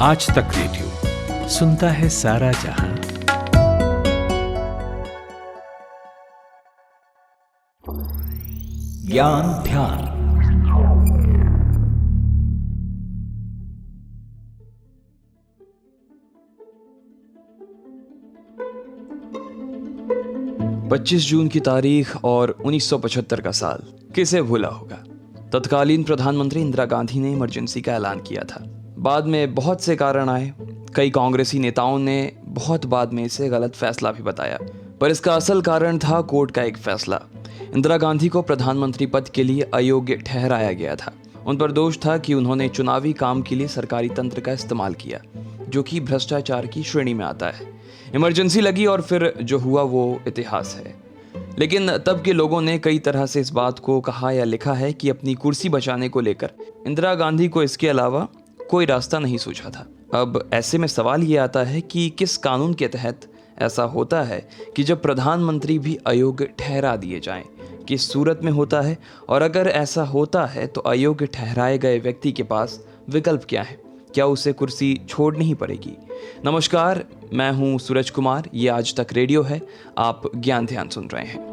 आज तक रेडियो सुनता है सारा जहां। ज्ञान ध्यान। पच्चीस जून की तारीख और 1975 का साल किसे भूला होगा। तत्कालीन प्रधानमंत्री इंदिरा गांधी ने इमरजेंसी का ऐलान किया था। बाद में बहुत से कारण आए, कई कांग्रेसी नेताओं ने बहुत बाद में इसे गलत फैसला भी बताया, पर इसका असल कारण था कोर्ट का एक फैसला। इंदिरा गांधी को प्रधानमंत्री पद के लिए अयोग्य ठहराया गया था। उन पर दोष था कि उन्होंने चुनावी काम के लिए सरकारी तंत्र का इस्तेमाल किया, जो कि भ्रष्टाचार की श्रेणी में आता है। इमरजेंसी लगी और फिर जो हुआ वो इतिहास है। लेकिन तब के लोगों ने कई तरह से इस बात को कहा या लिखा है कि अपनी कुर्सी बचाने को लेकर इंदिरा गांधी को इसके अलावा कोई रास्ता नहीं सूझा था। अब ऐसे में सवाल ये आता है कि किस कानून के तहत ऐसा होता है कि जब प्रधानमंत्री भी अयोग्य ठहरा दिए जाएं, किस सूरत में होता है, और अगर ऐसा होता है तो अयोग्य ठहराए गए व्यक्ति के पास विकल्प क्या है? क्या उसे कुर्सी छोड़नी ही पड़ेगी? नमस्कार, मैं हूं सूरज कुमार। ये आज तक रेडियो है। आप ज्ञान ध्यान सुन रहे हैं।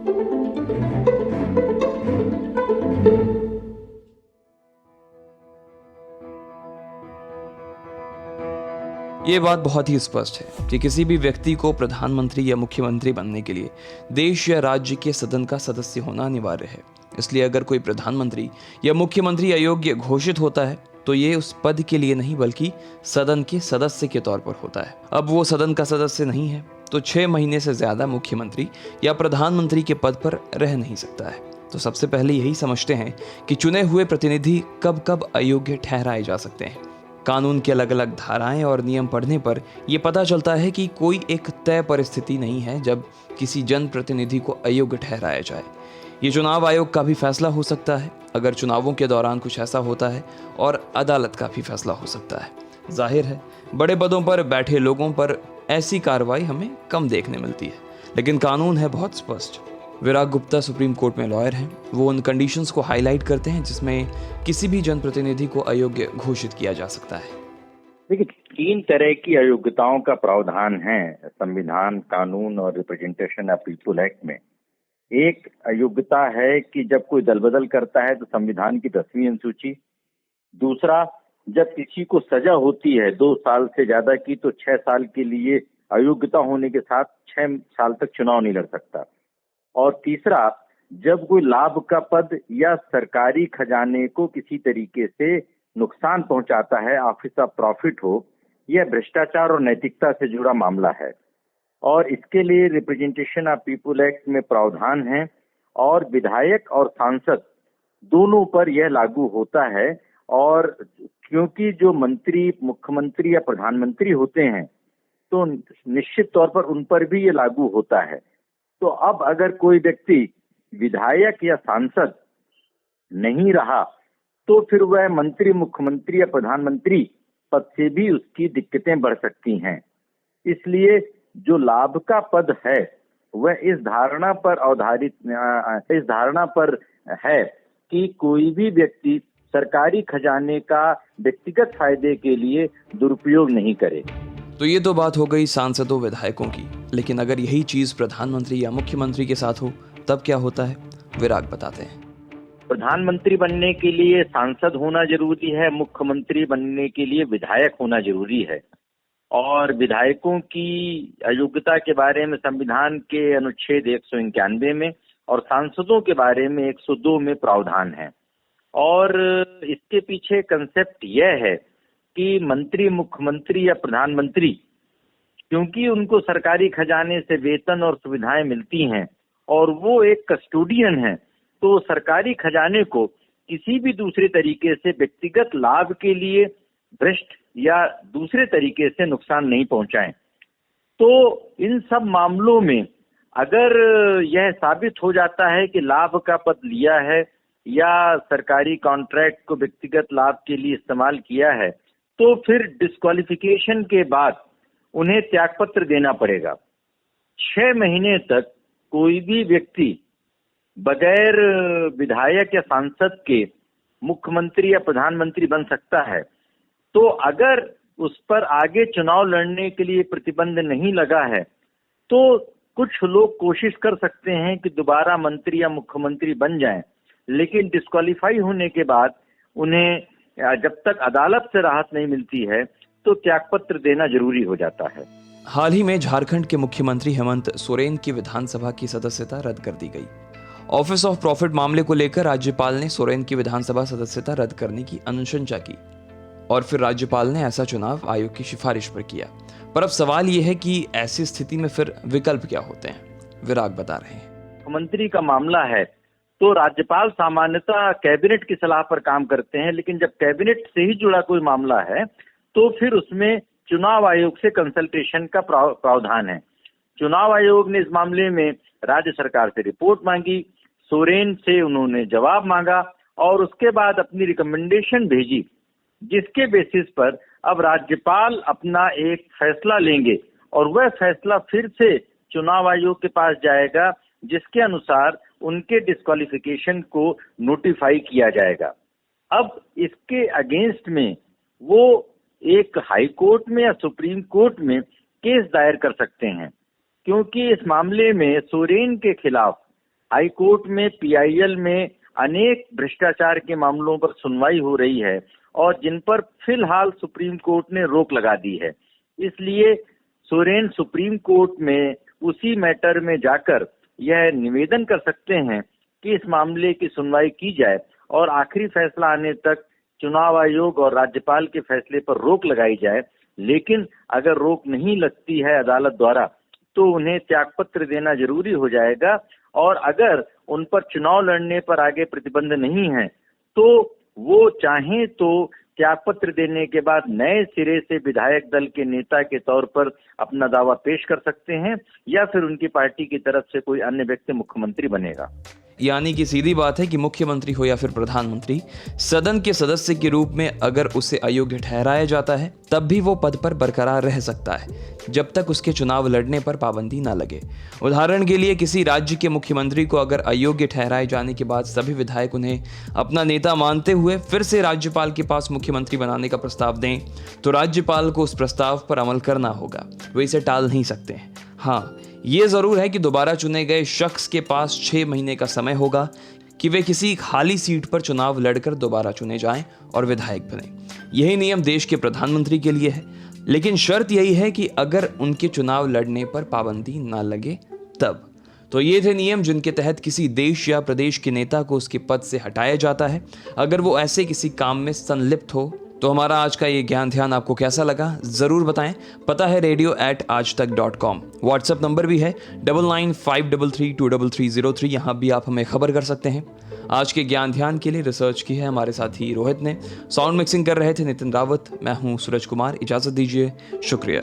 ये बात बहुत ही स्पष्ट है कि किसी भी व्यक्ति को प्रधानमंत्री या मुख्यमंत्री बनने के लिए देश या राज्य के सदन का सदस्य होना अनिवार्य है। इसलिए अगर कोई प्रधानमंत्री या मुख्यमंत्री अयोग्य घोषित होता है तो ये उस पद के लिए नहीं बल्कि सदन के सदस्य के तौर पर होता है। अब वो सदन का सदस्य नहीं है तो 6 महीने से ज्यादा मुख्यमंत्री या प्रधानमंत्री के पद पर रह नहीं सकता है। तो सबसे पहले यही समझते हैं कि चुने हुए प्रतिनिधि कब कब अयोग्य ठहराए जा सकते हैं। कानून की अलग अलग धाराएं और नियम पढ़ने पर यह पता चलता है कि कोई एक तय परिस्थिति नहीं है जब किसी जनप्रतिनिधि को अयोग्य ठहराया जाए। ये चुनाव आयोग का भी फैसला हो सकता है अगर चुनावों के दौरान कुछ ऐसा होता है, और अदालत का भी फैसला हो सकता है। जाहिर है बड़े पदों पर बैठे लोगों पर ऐसी कार्रवाई हमें कम देखने मिलती है, लेकिन कानून है बहुत स्पष्ट। विराग गुप्ता सुप्रीम कोर्ट में लॉयर हैं। वो उन कंडीशंस को हाईलाइट करते हैं जिसमें किसी भी जनप्रतिनिधि को अयोग्य घोषित किया जा सकता है। देखिए, 3 तरह की अयोग्यताओं का प्रावधान है संविधान, कानून और रिप्रेजेंटेशन ऑफ पीपुल एक्ट में। एक अयोग्यता है कि जब कोई दल बदल करता है तो संविधान की 10वीं अनुसूची। दूसरा, जब किसी को सजा होती है 2 साल से ज्यादा की तो 6 साल के लिए अयोग्यता होने के साथ 6 साल तक चुनाव नहीं लड़ सकता। और तीसरा, जब कोई लाभ का पद या सरकारी खजाने को किसी तरीके से नुकसान पहुंचाता है, ऑफिस ऑफ प्रॉफिट हो, यह भ्रष्टाचार और नैतिकता से जुड़ा मामला है। और इसके लिए रिप्रेजेंटेशन ऑफ पीपुल एक्ट में प्रावधान है और विधायक और सांसद दोनों पर यह लागू होता है। और क्योंकि जो मंत्री, मुख्यमंत्री या प्रधानमंत्री होते हैं तो निश्चित तौर पर उन पर भी ये लागू होता है। तो अब अगर कोई व्यक्ति विधायक या सांसद नहीं रहा तो फिर वह मंत्री, मुख्यमंत्री या प्रधानमंत्री पद से भी उसकी दिक्कतें बढ़ सकती हैं। इसलिए जो लाभ का पद है वह इस धारणा पर है कि कोई भी व्यक्ति सरकारी खजाने का व्यक्तिगत फायदे के लिए दुरुपयोग नहीं करे। तो ये तो बात हो गई सांसदों, विधायकों की। लेकिन अगर यही चीज प्रधानमंत्री या मुख्यमंत्री के साथ हो तब क्या होता है? विराग बताते हैं। प्रधानमंत्री बनने के लिए सांसद होना जरूरी है, मुख्यमंत्री बनने के लिए विधायक होना जरूरी है। और विधायकों की अयोग्यता के बारे में संविधान के अनुच्छेद 191 में और सांसदों के बारे में 102 में प्रावधान है। और इसके पीछे कंसेप्ट यह है कि मंत्री, मुख्यमंत्री या प्रधानमंत्री, क्योंकि उनको सरकारी खजाने से वेतन और सुविधाएं मिलती हैं और वो एक कस्टोडियन है, तो सरकारी खजाने को किसी भी दूसरे तरीके से व्यक्तिगत लाभ के लिए भ्रष्ट या दूसरे तरीके से नुकसान नहीं पहुंचाएं। तो इन सब मामलों में अगर यह साबित हो जाता है कि लाभ का पद लिया है या सरकारी कॉन्ट्रैक्ट को व्यक्तिगत लाभ के लिए इस्तेमाल किया है तो फिर डिस्क्वालिफिकेशन के बाद उन्हें त्यागपत्र देना पड़ेगा। 6 महीने तक कोई भी व्यक्ति बगैर विधायक या सांसद के मुख्यमंत्री या प्रधानमंत्री बन सकता है। तो अगर उस पर आगे चुनाव लड़ने के लिए प्रतिबंध नहीं लगा है, तो कुछ लोग कोशिश कर सकते हैं कि दोबारा मंत्री या मुख्यमंत्री बन जाएं, लेकिन डिस्क्वालीफाई होने के बाद उन्हें जब तक अदालत से राहत नहीं मिलती है तो त्यागपत्र देना जरूरी हो जाता है। हाल ही में झारखंड के मुख्यमंत्री हेमंत सोरेन की विधानसभा की सदस्यता रद्द कर दी गई। ऑफिस ऑफ प्रॉफिट मामले को लेकर राज्यपाल ने सोरेन की विधानसभा सदस्यता रद्द करने की अनुशंसा की और फिर राज्यपाल ने ऐसा चुनाव आयोग की सिफारिश पर किया। पर अब सवाल यह है कि ऐसी स्थिति में फिर विकल्प क्या होते हैं, विराग बता रहे हैं। मंत्री का मामला है तो राज्यपाल सामान्यतः कैबिनेट की सलाह पर काम करते हैं, लेकिन जब कैबिनेट से ही जुड़ा कोई मामला है तो फिर उसमें चुनाव आयोग से कंसल्टेशन का प्रावधान है। चुनाव आयोग ने इस मामले में राज्य सरकार से रिपोर्ट मांगी, सोरेन से उन्होंने जवाब मांगा और उसके बाद अपनी रिकमेंडेशन भेजी, जिसके बेसिस पर अब राज्यपाल अपना एक फैसला लेंगे और वह फैसला फिर से चुनाव आयोग के पास जाएगा, जिसके अनुसार उनके डिस्क्वालिफिकेशन को नोटिफाई किया जाएगा। अब इसके अगेंस्ट में वो एक हाई कोर्ट में या सुप्रीम कोर्ट में केस दायर कर सकते हैं, क्योंकि इस मामले में सोरेन के खिलाफ हाई कोर्ट में पीआईएल में अनेक भ्रष्टाचार के मामलों पर सुनवाई हो रही है और जिन पर फिलहाल सुप्रीम कोर्ट ने रोक लगा दी है। इसलिए सोरेन सुप्रीम कोर्ट में उसी मैटर में जाकर यह निवेदन कर सकते हैं कि इस मामले की सुनवाई की जाए और आखिरी फैसला आने तक चुनाव आयोग और राज्यपाल के फैसले पर रोक लगाई जाए। लेकिन अगर रोक नहीं लगती है अदालत द्वारा तो उन्हें त्यागपत्र देना जरूरी हो जाएगा और अगर उन पर चुनाव लड़ने पर आगे प्रतिबंध नहीं है तो वो चाहें तो त्यागपत्र देने के बाद नए सिरे से विधायक दल के नेता के तौर पर अपना दावा पेश कर सकते हैं या फिर उनकी पार्टी की तरफ से कोई अन्य व्यक्ति मुख्यमंत्री बनेगा। यानी कि सीधी बात है कि मुख्यमंत्री हो या फिर प्रधानमंत्री, सदन के सदस्य के रूप में अगर उसे अयोग्य ठहराया जाता है तब भी वो पद पर बरकरार रह सकता है जब तक उसके चुनाव लड़ने पर पाबंदी ना लगे। उदाहरण के लिए किसी राज्य के मुख्यमंत्री को अगर अयोग्य ठहराए जाने के बाद सभी विधायक उन्हें अपना नेता मानते हुए फिर से राज्यपाल के पास मुख्यमंत्री बनाने का प्रस्ताव दें तो राज्यपाल को उस प्रस्ताव पर अमल करना होगा, वे इसे टाल नहीं सकते हैं। हाँ, ये जरूर है कि दोबारा चुने गए शख्स के पास 6 महीने का समय होगा कि वे किसी खाली सीट पर चुनाव लड़कर दोबारा चुने जाएं और विधायक बने। यही नियम देश के प्रधानमंत्री के लिए है, लेकिन शर्त यही है कि अगर उनके चुनाव लड़ने पर पाबंदी ना लगे तब। तो ये थे नियम जिनके तहत किसी देश या प्रदेश के नेता को उसके पद से हटाया जाता है अगर वो ऐसे किसी काम में संलिप्त हो। तो हमारा आज का ये ज्ञान ध्यान आपको कैसा लगा जरूर बताएं। पता है radio@aajtak.com। व्हाट्सएप नंबर भी है 9953323303। यहाँ भी आप हमें खबर कर सकते हैं। आज के ज्ञान ध्यान के लिए रिसर्च की है हमारे साथी रोहित ने, साउंड मिक्सिंग कर रहे थे नितिन रावत। मैं हूँ सूरज कुमार, इजाजत दीजिए, शुक्रिया।